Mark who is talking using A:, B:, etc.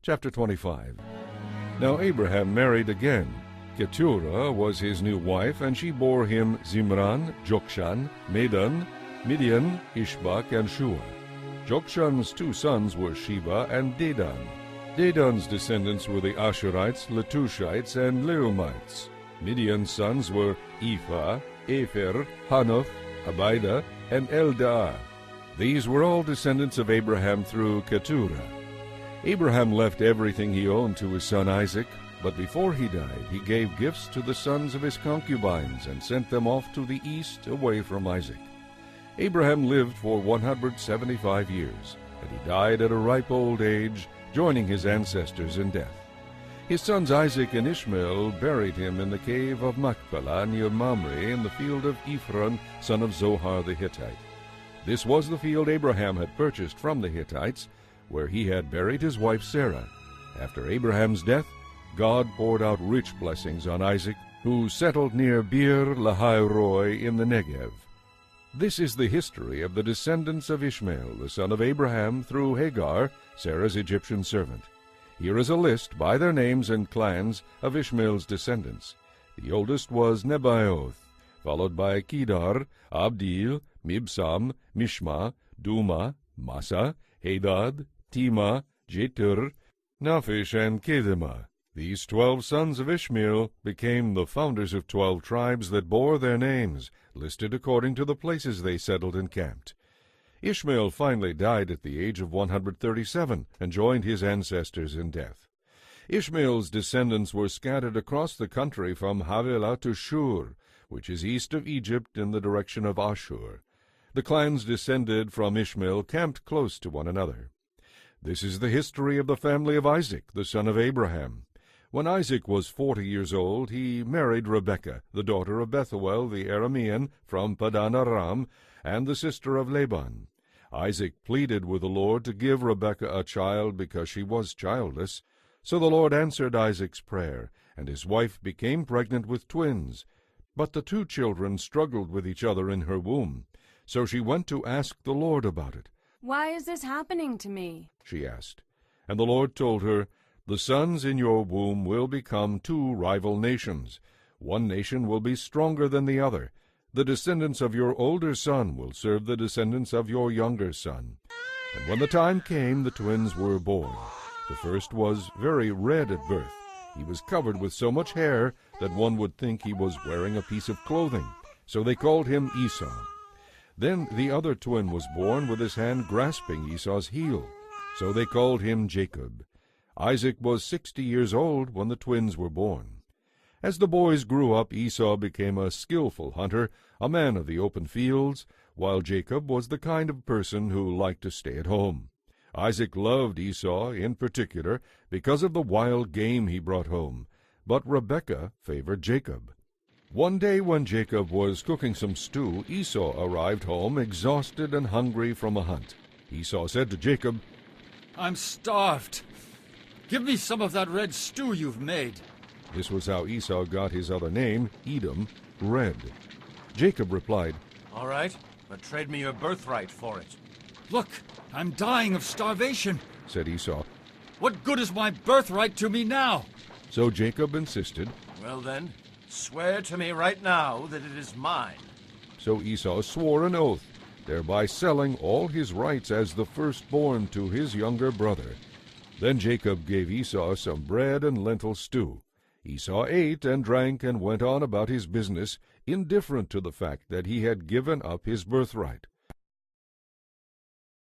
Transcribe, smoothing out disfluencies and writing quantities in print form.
A: Chapter 25. Now Abraham married again. Keturah was his new wife, and she bore him Zimran, Jokshan, Medan, Midian, Ishbak, and Shua. Jokshan's two sons were Sheba and Dedan. Dedan's descendants were the Asherites, Letushites, and Leumites. Midian's sons were Ephah, Epher, Hanoch, Abida, and Eldaah. These were all descendants of Abraham through Keturah. Abraham left everything he owned to his son Isaac, but before he died he gave gifts to the sons of his concubines and sent them off to the east away from Isaac. Abraham lived for 175 years, and he died at a ripe old age, joining his ancestors in death. His sons Isaac and Ishmael buried him in the cave of Machpelah near Mamre in the field of Ephron, son of Zohar the Hittite. This was the field Abraham had purchased from the Hittites, where he had buried his wife Sarah. After Abraham's death, God poured out rich blessings on Isaac, who settled near Beer Lahai-roi in the Negev. This is the history of the descendants of Ishmael, the son of Abraham, through Hagar, Sarah's Egyptian servant. Here is a list by their names and clans of Ishmael's descendants. The oldest was Nebaioth, followed by Kedar, Abdil, Mibsam, Mishma, Duma, Massa, Hadad, Tema, Jetur, Naphish, and Kedemah. These 12 sons of Ishmael became the founders of 12 tribes that bore their names, listed according to the places they settled and camped. Ishmael finally died at the age of 137 and joined his ancestors in death. Ishmael's descendants were scattered across the country from Havilah to Shur, which is east of Egypt in the direction of Ashur. The clans descended from Ishmael camped close to one another. This is the history of the family of Isaac, the son of Abraham. When Isaac was 40 years old, he married Rebekah, the daughter of Bethuel the Aramean from Padan Aram, and the sister of Laban. Isaac pleaded with the Lord to give Rebekah a child because she was childless. So the Lord answered Isaac's prayer, and his wife became pregnant with twins. But the two children struggled with each other in her womb. So she went to ask the Lord about it.
B: "Why is this happening to me?"
A: she asked. And the Lord told her, "The sons in your womb will become 2 rival nations. One nation will be stronger than the other. The descendants of your older son will serve the descendants of your younger son." And when the time came, the twins were born. The first was very red at birth. He was covered with so much hair that one would think he was wearing a piece of clothing. So they called him Esau. Then the other twin was born with his hand grasping Esau's heel. So they called him Jacob. Isaac was 60 years old when the twins were born. As the boys grew up, Esau became a skillful hunter, a man of the open fields, while Jacob was the kind of person who liked to stay at home. Isaac loved Esau in particular because of the wild game he brought home, but Rebekah favored Jacob. One day when Jacob was cooking some stew, Esau arrived home exhausted and hungry from a hunt. Esau said to Jacob,
C: "I'm starved. Give me some of that red stew you've made."
A: This was how Esau got his other name, Edom, red. Jacob replied,
D: "All right, but trade me your birthright for it."
C: "Look, I'm dying of starvation,"
A: said Esau.
C: "What good is my birthright to me now?"
A: So Jacob insisted.
D: "Well then, swear to me right now that it is mine."
A: So Esau swore an oath, thereby selling all his rights as the firstborn to his younger brother. Then Jacob gave Esau some bread and lentil stew. Esau ate and drank and went on about his business, indifferent to the fact that he had given up his birthright.